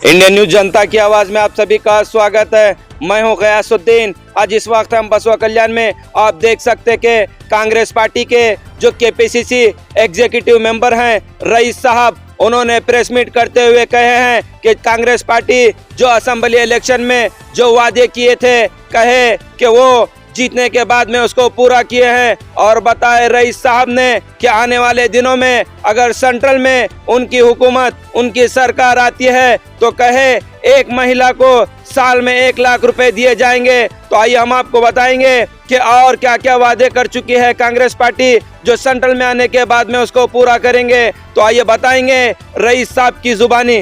Indian news जनता की आवाज में आप सभी का स्वागत है। मैं हूं गयासुद्दीन। आज इस वक्त हम बसवा कल्याण में आप देख सकते कि कांग्रेस पार्टी के जो केपीसीसी एग्जीक्यूटिव मेंबर हैं रईस साहब, उन्होंने प्रेस मीट करते हुए कहे हैं कि कांग्रेस पार्टी जो असेंबली इलेक्शन में जो वादे किए थे, कहे कि वो जीतने के बाद में उसको पूरा किए हैं। और बताए रईस साहब ने कि आने वाले दिनों में अगर सेंट्रल में उनकी हुकूमत, उनकी सरकार आती है तो कहे एक महिला को साल में 1 लाख रुपए दिए जाएंगे। तो आइए हम आपको बताएंगे कि और क्या क्या वादे कर चुकी है कांग्रेस पार्टी जो सेंट्रल में आने के बाद में उसको पूरा करेंगे। तो आइए बताएंगे रईस साहब की जुबानी।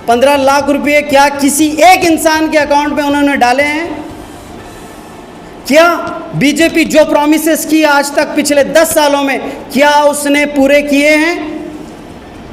15 लाख रुपए क्या किसी एक इंसान के अकाउंट में उन्होंने डाले हैं? क्या बीजेपी जो प्रॉमिसेस की आज तक पिछले 10 सालों में क्या उसने पूरे किए हैं?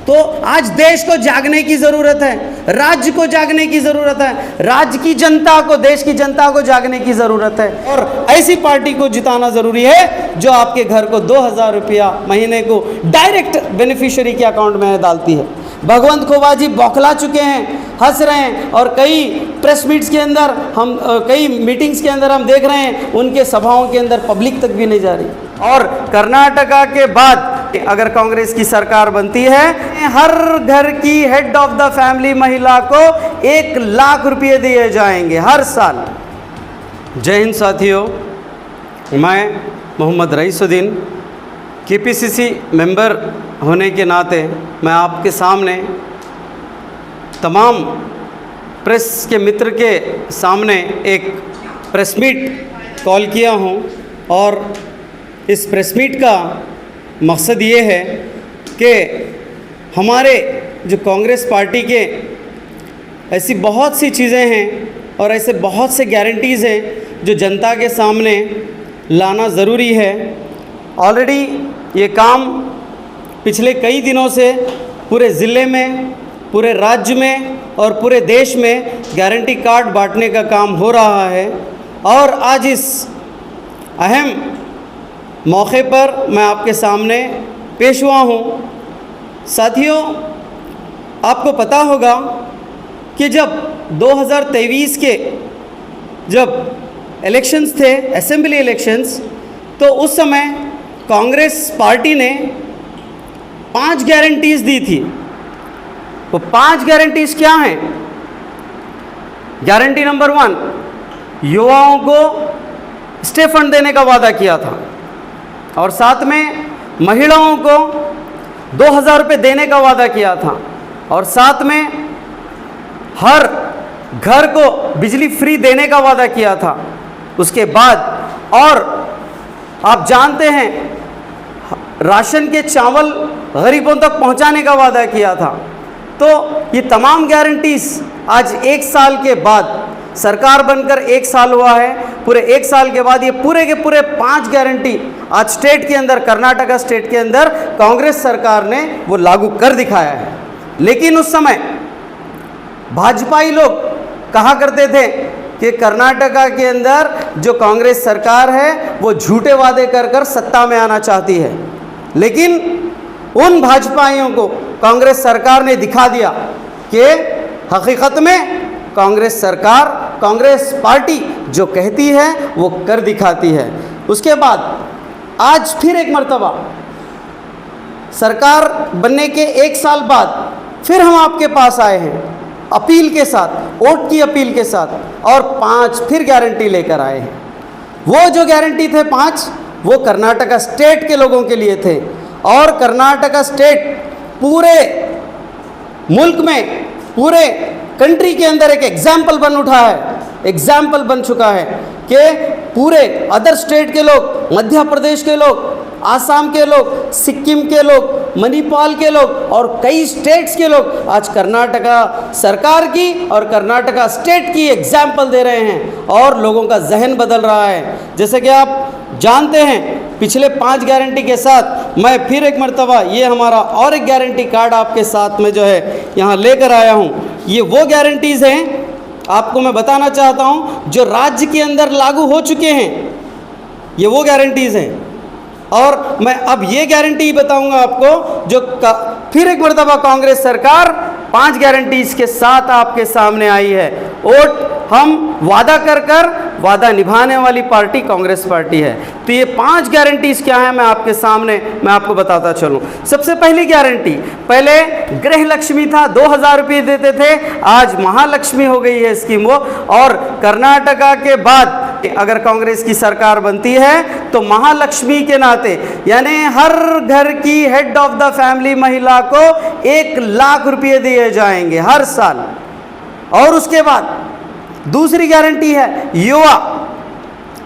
तो आज देश को जागने की जरूरत है, राज्य को जागने की जरूरत है, राज्य की जनता को, देश की जनता को जागने की जरूरत है। और ऐसी पार्टी को जिताना जरूरी है जो आपके घर को 2000 रुपया महीने को डायरेक्ट बेनिफिशियरी के अकाउंट में डालती है। भगवंत खोबा जी बौखला चुके हैं, हंस रहे हैं और कई प्रेस मीट्स के अंदर हम कई मीटिंग्स के अंदर हम देख रहे हैं उनके सभाओं के अंदर पब्लिक तक भी नहीं जा रही। और कर्नाटका के बाद अगर कांग्रेस की सरकार बनती है, हर घर की हेड ऑफ द फैमिली महिला को 1 लाख रुपये दिए जाएंगे हर साल। जय हिंद साथियों, मैं मोहम्मद रईसुद्दीन केपीसीसी मेंबर होने के नाते मैं आपके सामने तमाम प्रेस के मित्र के सामने एक प्रेस मीट कॉल किया हूं। और इस प्रेस मीट का मकसद ये है कि हमारे जो कांग्रेस पार्टी के ऐसी बहुत सी चीज़ें हैं और ऐसे बहुत से गारंटीज़ हैं जो जनता के सामने लाना ज़रूरी है। ऑलरेडी ये काम पिछले कई दिनों से पूरे ज़िले में, पूरे राज्य में और पूरे देश में गारंटी कार्ड बांटने का काम हो रहा है। और आज इस अहम मौके पर मैं आपके सामने पेश हुआ हूँ। साथियों, आपको पता होगा कि जब 2023 के जब इलेक्शंस थे, असेंबली इलेक्शंस, तो उस समय कांग्रेस पार्टी ने 5 गारंटीज़ दी थी। वो 5 गारंटीज़ क्या हैं? गारंटी नंबर 1, युवाओं को स्टे फंड देने का वादा किया था और साथ में महिलाओं को 2000 रुपये देने का वादा किया था और साथ में हर घर को बिजली फ्री देने का वादा किया था। उसके बाद और आप जानते हैं राशन के चावल गरीबों तक पहुंचाने का वादा किया था। तो ये तमाम गारंटीज आज 1 साल के बाद, सरकार बनकर 1 साल हुआ है, पूरे 1 साल के बाद ये पूरे के पूरे 5 गारंटी आज स्टेट के अंदर, कर्नाटका स्टेट के अंदर कांग्रेस सरकार ने वो लागू कर दिखाया है। लेकिन उस समय भाजपाई लोग कहा करते थे कि कर्नाटका के अंदर जो कांग्रेस सरकार है वो झूठे वादे कर कर सत्ता में आना चाहती है। लेकिन उन भाजपाइयों को कांग्रेस सरकार ने दिखा दिया कि हकीकत में कांग्रेस सरकार, कांग्रेस पार्टी जो कहती है वो कर दिखाती है। उसके बाद आज फिर एक मर्तबा सरकार बनने के 1 साल बाद फिर हम आपके पास आए हैं अपील के साथ, वोट की अपील के साथ, और 5 फिर गारंटी लेकर आए हैं। वो जो गारंटी थे 5, वो कर्नाटका स्टेट के लोगों के लिए थे। और कर्नाटका स्टेट पूरे मुल्क में, पूरे कंट्री के अंदर एक एग्जाम्पल बन उठा है, एग्जाम्पल बन चुका है कि पूरे अदर स्टेट के लोग, मध्य प्रदेश के लोग, आसाम के लोग, सिक्किम के लोग, मणिपाल के लोग और कई स्टेट्स के लोग आज कर्नाटका सरकार की और कर्नाटका स्टेट की एग्जाम्पल दे रहे हैं और लोगों का जहन बदल रहा है। जैसे कि आप जानते हैं पिछले 5 गारंटी के साथ मैं फिर एक मर्तबा ये हमारा और एक गारंटी कार्ड आपके साथ में जो है यहाँ लेकर आया हूँ। ये वो गारंटीज़ हैं, आपको मैं बताना चाहता हूँ, जो राज्य के अंदर लागू हो चुके हैं। ये वो गारंटीज़ हैं। और मैं अब ये गारंटी बताऊंगा आपको जो फिर एक मरतबा कांग्रेस सरकार 5 गारंटीज के साथ आपके सामने आई है। वोट हम वादा कर वादा निभाने वाली पार्टी कांग्रेस पार्टी है। तो ये 5 गारंटीज क्या है, मैं आपके सामने मैं आपको बताता चलूं। सबसे पहली गारंटी, पहले गृह लक्ष्मी था, 2000 रुपये देते थे, आज महालक्ष्मी हो गई है स्कीम वो। और कर्नाटका के बाद अगर कांग्रेस की सरकार बनती है तो महालक्ष्मी के नाते यानी हर घर की हेड ऑफ द फैमिली महिला को 1 लाख रुपये दिए जाएंगे हर साल। और उसके बाद दूसरी गारंटी है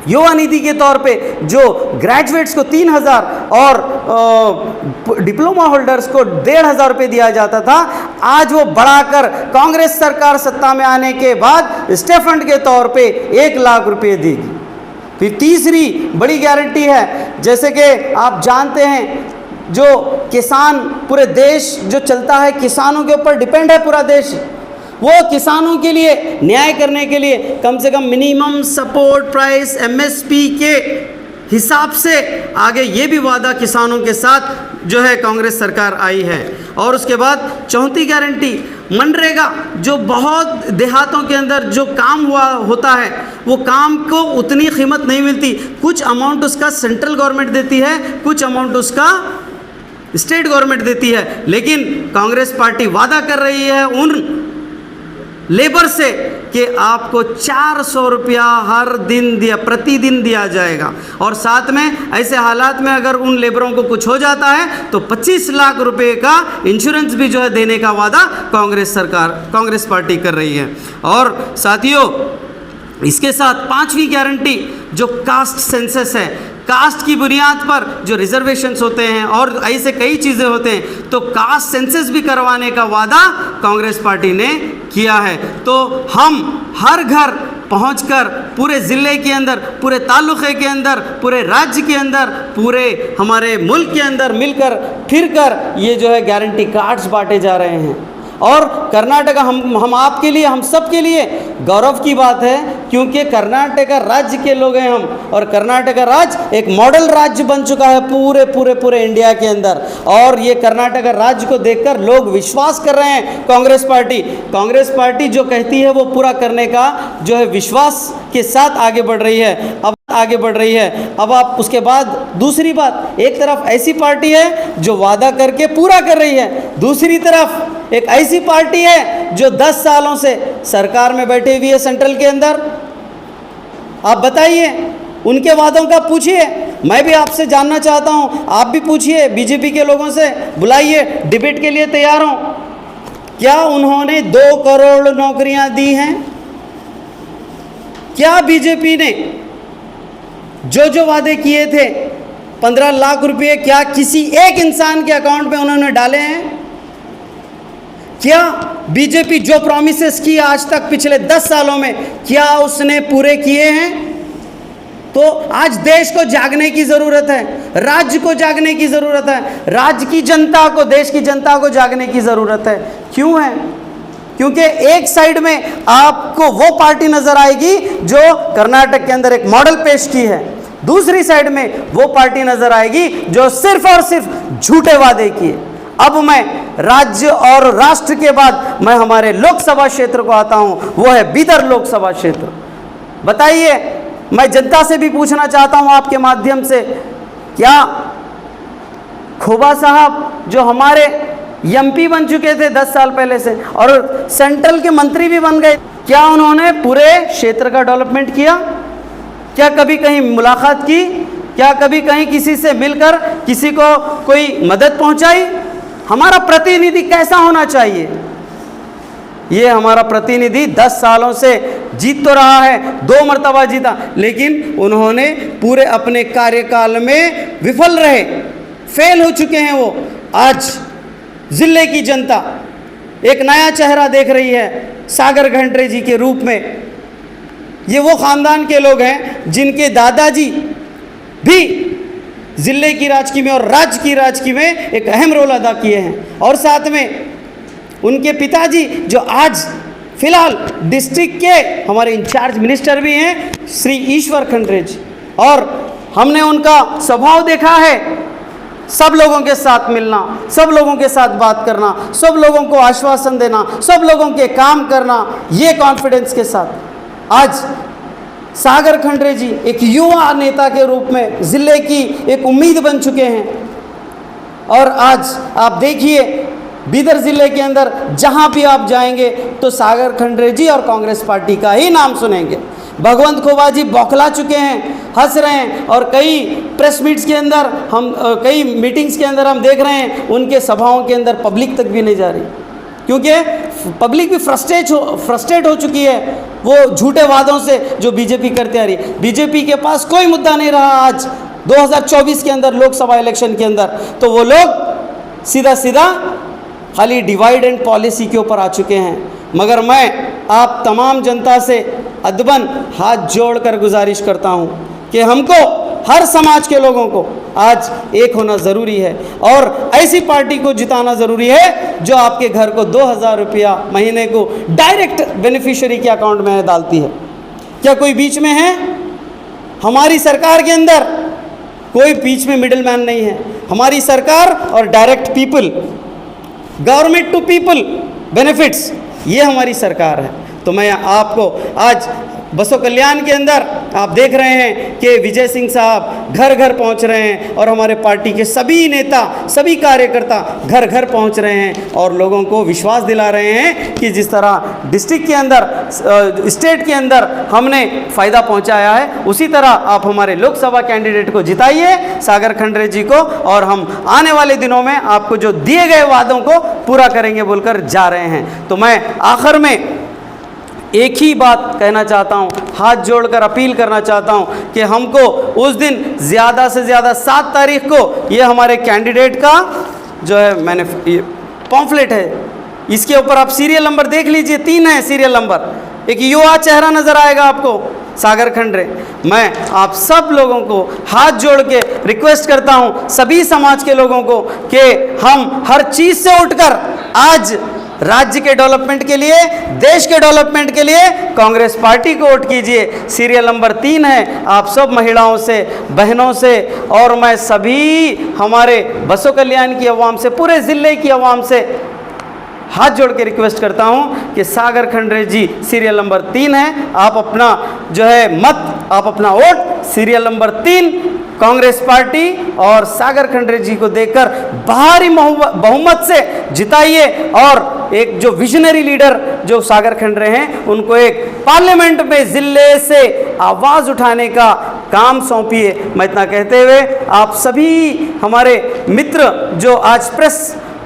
युवा निधि के तौर पे जो ग्रेजुएट्स को 3000 और डिप्लोमा होल्डर्स को 1500 रुपये दिया जाता था, आज वो बढ़ाकर कांग्रेस सरकार सत्ता में आने के बाद स्टेफंड के तौर पे 1 लाख रुपये देगी। फिर तीसरी बड़ी गारंटी है, जैसे कि आप जानते हैं जो किसान, पूरे देश जो चलता है किसानों के ऊपर डिपेंड है पूरा देश, वो किसानों के लिए न्याय करने के लिए कम से कम मिनिमम सपोर्ट प्राइस MSP के हिसाब से आगे ये भी वादा किसानों के साथ जो है कांग्रेस सरकार आई है। और उसके बाद चौथी गारंटी मनरेगा, जो बहुत देहातों के अंदर जो काम होता है वो काम को उतनी कीमत नहीं मिलती, कुछ अमाउंट उसका सेंट्रल गवर्नमेंट देती है, कुछ अमाउंट उसका स्टेट गवर्नमेंट देती है। लेकिन कांग्रेस पार्टी वादा कर रही है उन लेबर से कि आपको 400 रुपया हर दिन प्रतिदिन दिया जाएगा। और साथ में ऐसे हालात में अगर उन लेबरों को कुछ हो जाता है तो 25 लाख रुपए का इंश्योरेंस भी जो है देने का वादा कांग्रेस पार्टी कर रही है। और साथियों, इसके साथ 5वीं गारंटी जो कास्ट सेंसस है, कास्ट की बुनियाद पर जो रिजर्वेशंस होते हैं और ऐसे कई चीज़ें होते हैं, तो कास्ट सेंसस भी करवाने का वादा कांग्रेस पार्टी ने किया है। तो हम हर घर पहुंचकर पूरे ज़िले के अंदर, पूरे तालुक़े के अंदर, पूरे राज्य के अंदर, पूरे हमारे मुल्क के अंदर मिलकर फिरकर ये जो है गारंटी कार्ड्स बांटे जा रहे हैं। और कर्नाटका हम आपके लिए, हम सब के लिए गौरव की बात है, क्योंकि कर्नाटका राज्य के लोग हैं हम, और कर्नाटका राज्य एक मॉडल राज्य बन चुका है पूरे इंडिया के अंदर। और ये कर्नाटका राज्य को देखकर लोग विश्वास कर रहे हैं कांग्रेस पार्टी जो कहती है वो पूरा करने का जो है विश्वास के साथ आगे बढ़ रही है। अब आप उसके बाद दूसरी बात, एक तरफ ऐसी पार्टी है जो वादा करके पूरा कर रही है, दूसरी तरफ एक ऐसी पार्टी है जो 10 सालों से सरकार में बैठी हुई है सेंट्रल के अंदर। आप बताइए, उनके वादों का पूछिए। मैं भी आपसे जानना चाहता हूं, आप भी पूछिए, बीजेपी के लोगों से बुलाइए, डिबेट के लिए तैयार हूं। क्या उन्होंने 2 करोड़ नौकरियां दी हैं? क्या बीजेपी ने जो वादे किए थे 15 लाख रुपए, क्या किसी एक इंसान के अकाउंट में उन्होंने डाले हैं? क्या बीजेपी जो प्रॉमिसेस की आज तक पिछले 10 सालों में, क्या उसने पूरे किए हैं? तो आज देश को जागने की ज़रूरत है, राज्य को जागने की ज़रूरत है, राज्य की जनता को, देश की जनता को जागने की ज़रूरत है। क्यों है? क्योंकि एक साइड में आपको वो पार्टी नज़र आएगी जो कर्नाटक के अंदर एक मॉडल पेश की है, दूसरी साइड में वो पार्टी नज़र आएगी जो सिर्फ और सिर्फ झूठे वादे किए। अब मैं राज्य और राष्ट्र के बाद मैं हमारे लोकसभा क्षेत्र को आता हूं, वो है बीदर लोकसभा क्षेत्र। बताइए, मैं जनता से भी पूछना चाहता हूं आपके माध्यम से, क्या खोबा साहब जो हमारे MP बन चुके थे 10 साल पहले से और सेंट्रल के मंत्री भी बन गए, क्या उन्होंने पूरे क्षेत्र का डेवलपमेंट किया? क्या कभी कहीं मुलाकात की? क्या कभी कहीं किसी से मिलकर किसी को कोई मदद पहुंचाई? हमारा प्रतिनिधि कैसा होना चाहिए? ये हमारा प्रतिनिधि 10 सालों से जीत तो रहा है, 2 मर्तबा जीता, लेकिन उन्होंने पूरे अपने कार्यकाल में विफल रहे, फेल हो चुके हैं वो। आज जिले की जनता एक नया चेहरा देख रही है सागर घंटरे जी के रूप में। ये वो ख़ानदान के लोग हैं जिनके दादाजी भी ज़िले की राजकीय में और राज्य की राजकीय में एक अहम रोल अदा किए हैं, और साथ में उनके पिताजी जो आज फिलहाल डिस्ट्रिक्ट के हमारे इंचार्ज मिनिस्टर भी हैं, श्री ईश्वर खंड्रे जी। और हमने उनका स्वभाव देखा है सब लोगों के साथ मिलना, सब लोगों के साथ बात करना, सब लोगों को आश्वासन देना, सब लोगों के काम करना, ये कॉन्फिडेंस के साथ आज सागर खंडरे जी एक युवा नेता के रूप में ज़िले की एक उम्मीद बन चुके हैं। और आज आप देखिए बीदर ज़िले के अंदर जहाँ भी आप जाएंगे तो सागर खंडरे जी और कांग्रेस पार्टी का ही नाम सुनेंगे। भगवंत खोबा जी बौखला चुके हैं, हंस रहे हैं, और कई प्रेस मीट्स के अंदर कई मीटिंग्स के अंदर हम देख रहे हैं उनके सभाओं के अंदर पब्लिक तक भी नहीं जा रही, क्योंकि पब्लिक भी फ्रस्ट्रेट हो चुकी है वो झूठे वादों से जो बीजेपी करते आ रही है। बीजेपी के पास कोई मुद्दा नहीं रहा आज 2024 के अंदर लोकसभा इलेक्शन के अंदर, तो वो लोग सीधा सीधा खाली डिवाइड एंड पॉलिसी के ऊपर आ चुके हैं। मगर मैं आप तमाम जनता से अदबन हाथ जोड़कर गुजारिश करता हूं कि हमको हर समाज के लोगों को आज एक होना ज़रूरी है और ऐसी पार्टी को जिताना ज़रूरी है जो आपके घर को 2000 रुपया महीने को डायरेक्ट बेनिफिशियरी के अकाउंट में डालती है। क्या कोई बीच में है? हमारी सरकार के अंदर कोई बीच में मिडिल मैन नहीं है। हमारी सरकार और direct people, government to people benefits, ये हमारी सरकार है। तो मैं आपको आज बसों कल्याण के अंदर आप देख रहे हैं कि विजय सिंह साहब घर घर पहुंच रहे हैं और हमारे पार्टी के सभी नेता, सभी कार्यकर्ता घर घर पहुंच रहे हैं और लोगों को विश्वास दिला रहे हैं कि जिस तरह डिस्ट्रिक्ट के अंदर, स्टेट के अंदर हमने फ़ायदा पहुंचाया है, उसी तरह आप हमारे लोकसभा कैंडिडेट को जिताइए, सागर खंडरे जी को, और हम आने वाले दिनों में आपको जो दिए गए वादों को पूरा करेंगे बोलकर जा रहे हैं। तो मैं आखिर में एक ही बात कहना चाहता हूँ, हाथ जोड़कर अपील करना चाहता हूँ कि हमको उस दिन ज़्यादा से ज़्यादा 7 तारीख को ये हमारे कैंडिडेट का जो है, मैंने पॉम्फलेट है, इसके ऊपर आप सीरियल नंबर देख लीजिए, 3 है सीरियल नंबर, एक युवा चेहरा नज़र आएगा आपको, सागर खंडरे। मैं आप सब लोगों को हाथ जोड़ के रिक्वेस्ट करता हूँ, सभी समाज के लोगों को, कि हम हर चीज़ से उठकर आज राज्य के डेवलपमेंट के लिए, देश के डेवलपमेंट के लिए कांग्रेस पार्टी को वोट कीजिए। सीरियल नंबर 3 है। आप सब महिलाओं से, बहनों से, और मैं सभी हमारे बसों कल्याण की आवाम से, पूरे ज़िले की आवाम से हाथ जोड़ के रिक्वेस्ट करता हूं कि सागर खंडरे जी सीरियल नंबर 3 है। आप अपना जो है मत, आप अपना vote serial number 3 Congress party और सागर खंडरे जी को देकर भारी बहुमत से जिताइए, और एक जो विजनरी लीडर जो सागर खंडरे हैं उनको एक पार्लियामेंट में ज़िले से आवाज़ उठाने का काम सौंपिए। मैं इतना कहते हुए आप सभी हमारे मित्र जो आज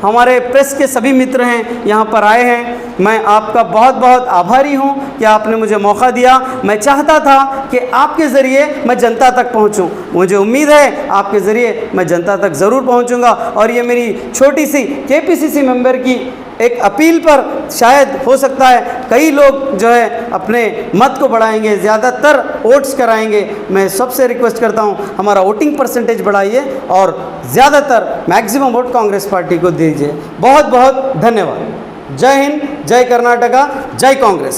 हमारे प्रेस के सभी मित्र हैं यहाँ पर आए हैं, मैं आपका बहुत बहुत आभारी हूँ कि आपने मुझे मौका दिया। मैं चाहता था कि आपके ज़रिए मैं जनता तक पहुँचूँ, मुझे उम्मीद है आपके ज़रिए मैं जनता तक ज़रूर पहुँचूँगा, और ये मेरी छोटी सी केपीसीसी मेंबर की एक अपील पर शायद हो सकता है कई लोग जो है अपने मत को बढ़ाएंगे, ज़्यादातर वोट्स कराएंगे। मैं सबसे रिक्वेस्ट करता हूँ हमारा वोटिंग परसेंटेज बढ़ाइए और ज़्यादातर मैक्सिमम वोट कांग्रेस पार्टी को दीजिए। बहुत बहुत धन्यवाद। जय हिंद, जय कर्नाटका, जय कांग्रेस।